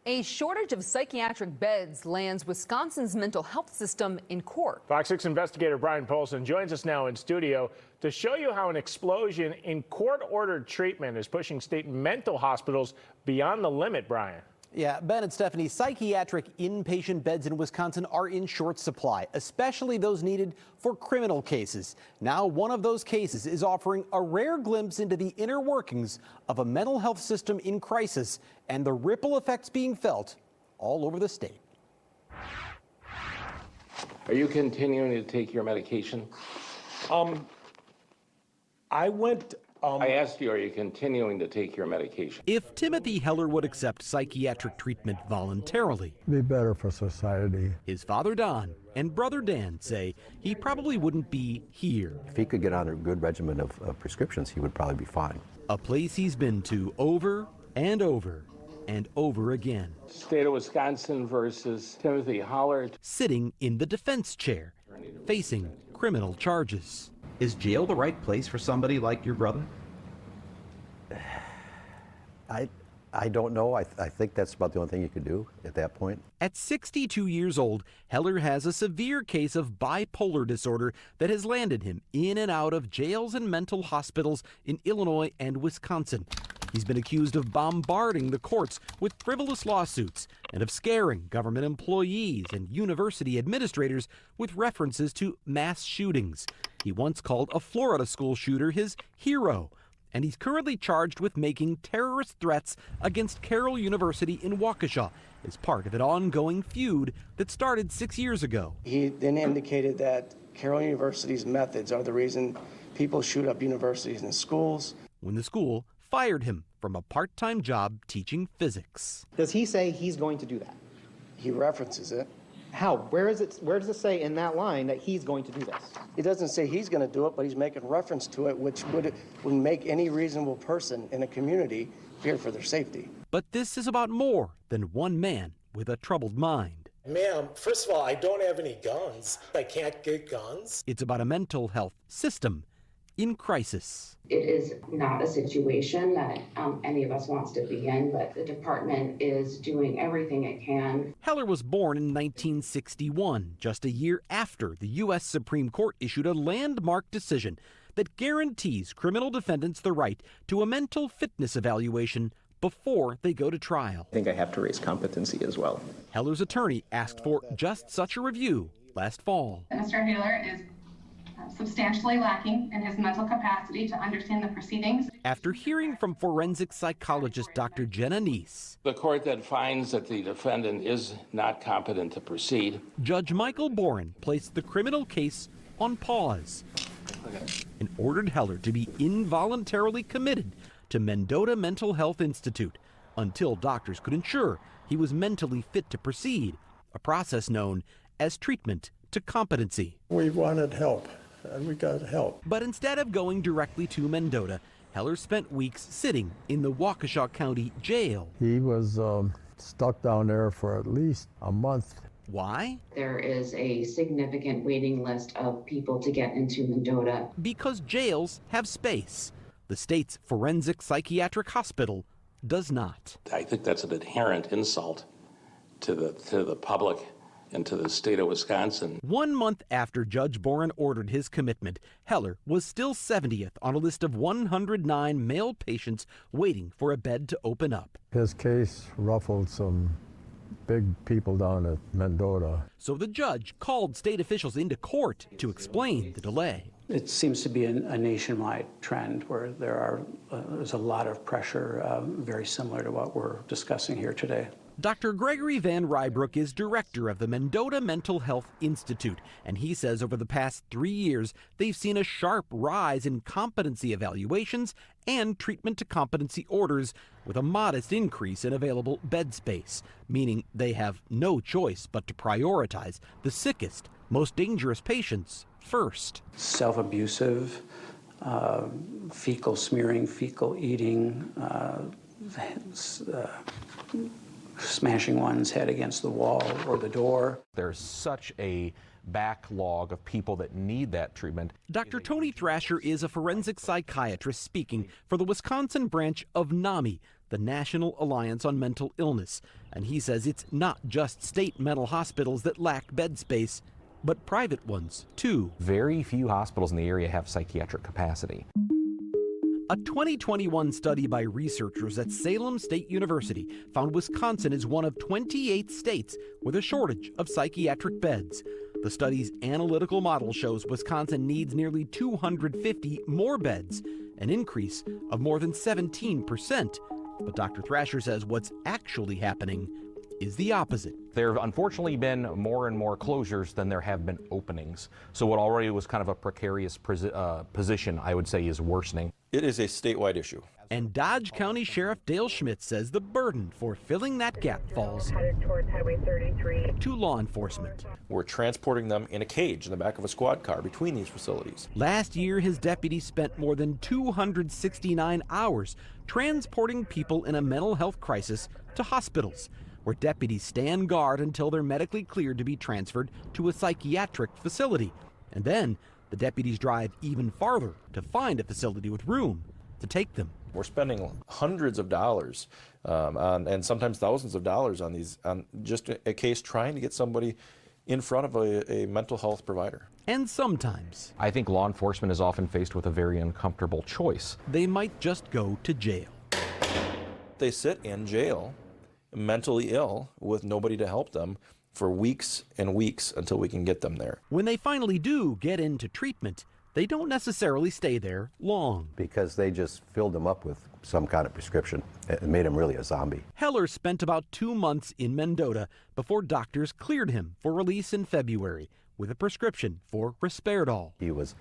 A shortage of psychiatric beds lands Wisconsin's mental health system in court. Fox 6 investigator Brian Polson joins us now in studio to show you how an explosion in court-ordered treatment is pushing state mental hospitals beyond the limit, Brian. Yeah, Ben and Stephanie, psychiatric inpatient beds in Wisconsin are in short supply, especially those needed for criminal cases. Now, one of those cases is offering a rare glimpse into the inner workings of a mental health system in crisis and the ripple effects being felt all over the state. Are you continuing to take your medication? I asked you, are you continuing to take your medication? If Timothy Heller would accept psychiatric treatment voluntarily, be better for society. His father Don and brother Dan say he probably wouldn't be here. If he could get on a good regimen of prescriptions, he would probably be fine. A place he's been to over and over and over again. State of Wisconsin versus Timothy Heller. Sitting in the defense chair, facing criminal charges. Is jail the right place for somebody like your brother? I don't know. I think that's about the only thing you could do at that point. At 62 years old, Heller has a severe case of bipolar disorder that has landed him in and out of jails and mental hospitals in Illinois and Wisconsin. He's been accused of bombarding the courts with frivolous lawsuits and of scaring government employees and university administrators with references to mass shootings. He once called a Florida school shooter his hero, and he's currently charged with making terrorist threats against Carroll University in Waukesha as part of an ongoing feud that started 6 years ago. He then indicated that Carroll University's methods are the reason people shoot up universities and schools. When the school fired him from a part-time job teaching physics. Does he say he's going to do that? He references it. How? Where does it say in that line that he's going to do this? It doesn't say he's going to do it, but he's making reference to it, which would make any reasonable person in a community fear for their safety. But this is about more than one man with a troubled mind. Ma'am, first of all, I don't have any guns. I can't get guns. It's about a mental health system in crisis. It is not a situation that any of us wants to be in, but the department is doing everything it can. Heller was born in 1961, just a year after the U.S. Supreme Court issued a landmark decision that guarantees criminal defendants the right to a mental fitness evaluation before they go to trial. I think I have to raise competency as well. Heller's attorney asked for just such a review last fall. Mr. Heller is substantially lacking in his mental capacity to understand the proceedings. After hearing from forensic psychologist Dr. Jenna Neese, The court that finds that the defendant is not competent to proceed. Judge Michael Boren placed the criminal case on pause and ordered Heller to be involuntarily committed to Mendota Mental Health Institute until doctors could ensure he was mentally fit to proceed, a process known as treatment to competency. We wanted help, and we got help. But instead of going directly to Mendota, Heller spent weeks sitting in the Waukesha County Jail. He was stuck down there for at least a month. Why? There is a significant waiting list of people to get into Mendota. Because jails have space. The state's forensic psychiatric hospital does not. I think that's an inherent insult to the public and to the state of Wisconsin. 1 month after Judge Boren ordered his commitment, Heller was still 70th on a list of 109 male patients waiting for a bed to open up. His case ruffled some big people down at Mendota. So the judge called state officials into court to explain the delay. It seems to be a nationwide trend where there's a lot of pressure, very similar to what we're discussing here today. Dr. Gregory Van Rybrook is director of the Mendota Mental Health Institute, and he says over the past 3 years, they've seen a sharp rise in competency evaluations and treatment to competency orders, with a modest increase in available bed space, meaning they have no choice but to prioritize the sickest, most dangerous patients first. Self-abusive, fecal smearing, fecal eating, smashing one's head against the wall or the door. There's such a backlog of people that need that treatment. Dr. Tony Thrasher is a forensic psychiatrist speaking for the Wisconsin branch of NAMI, the National Alliance on Mental Illness. And he says it's not just state mental hospitals that lack bed space, but private ones, too. Very few hospitals in the area have psychiatric capacity. A 2021 study by researchers at Salem State University found Wisconsin is one of 28 states with a shortage of psychiatric beds. The study's analytical model shows Wisconsin needs nearly 250 more beds, an increase of more than 17%. But Dr. Thrasher says what's actually happening is the opposite. There have unfortunately been more and more closures than there have been openings. So what already was kind of a precarious position, I would say, is worsening. It is a statewide issue. And Dodge County Sheriff Dale Schmidt says the burden for filling that gap falls to law enforcement. We're transporting them in a cage in the back of a squad car between these facilities. Last year, his deputies spent more than 269 hours transporting people in a mental health crisis to hospitals, where deputies stand guard until they're medically cleared to be transferred to a psychiatric facility. And then the deputies drive even farther to find a facility with room to take them. We're spending hundreds of dollars and sometimes thousands of dollars on just a case trying to get somebody in front of a mental health provider. And sometimes I think law enforcement is often faced with a very uncomfortable choice. They might just go to jail. They sit in jail, mentally ill, with nobody to help them for weeks and weeks until we can get them there. When they finally do get into treatment, they don't necessarily stay there long. Because they just filled them up with some kind of prescription. It made him really a zombie. Heller spent about 2 months in Mendota before doctors cleared him for release in February with a prescription for Risperidol. He was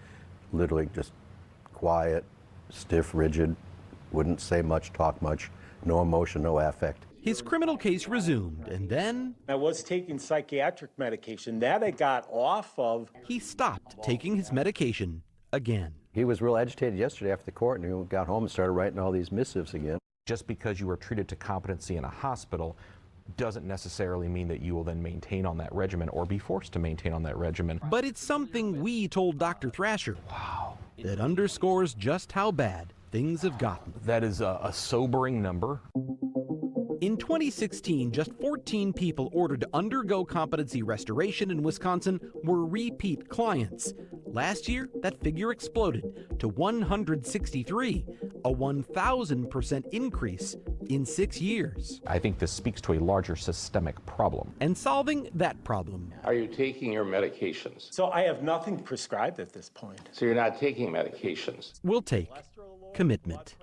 literally just quiet, stiff, rigid, wouldn't say much, talk much, no emotion, no affect. His criminal case resumed, and then I was taking psychiatric medication. That I got off of. He stopped taking his medication again. He was real agitated yesterday after the court, and he got home and started writing all these missives again. Just because you were treated to competency in a hospital doesn't necessarily mean that you will then maintain on that regimen or be forced to maintain on that regimen. But it's something we told Dr. Thrasher. Wow. That underscores just how bad things have gotten. That is a sobering number. In 2016, just 14 people ordered to undergo competency restoration in Wisconsin were repeat clients. Last year, that figure exploded to 163, a 1,000% increase in 6 years. I think this speaks to a larger systemic problem. And solving that problem. Are you taking your medications? So I have nothing prescribed at this point. So you're not taking medications? Will take commitment.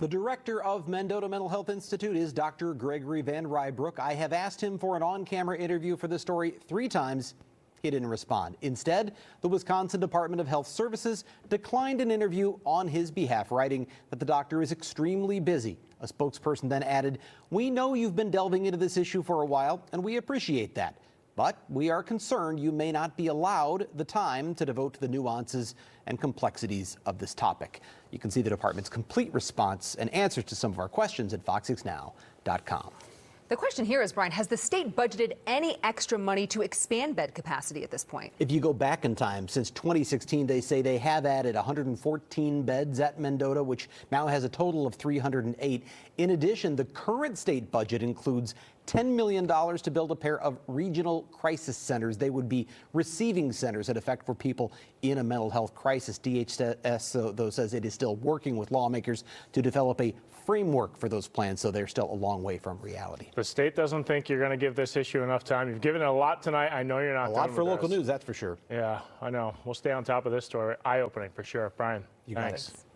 The director of Mendota Mental Health Institute is Dr. Gregory Van Rybrook. I have asked him for an on-camera interview for this story 3 times. He didn't respond. Instead, the Wisconsin Department of Health Services declined an interview on his behalf, writing that the doctor is extremely busy. A spokesperson then added, "We know you've been delving into this issue for a while, and we appreciate that. But we are concerned you may not be allowed the time to devote to the nuances and complexities of this topic." You can see the department's complete response and answers to some of our questions at fox6now.com. The question here is, Brian, has the state budgeted any extra money to expand bed capacity at this point? If you go back in time, since 2016, they say they have added 114 beds at Mendota, which now has a total of 308. In addition, the current state budget includes $10 million to build a pair of regional crisis centers. They would be receiving centers in effect for people in a mental health crisis. DHS, though, says it is still working with lawmakers to develop a framework for those plans, so they're still a long way from reality. The state doesn't think you're going to give this issue enough time. You've given it a lot tonight. I know you're not. A lot for local news, that's for sure. Yeah, I know. We'll stay on top of this story. Eye-opening for sure. Brian, thanks.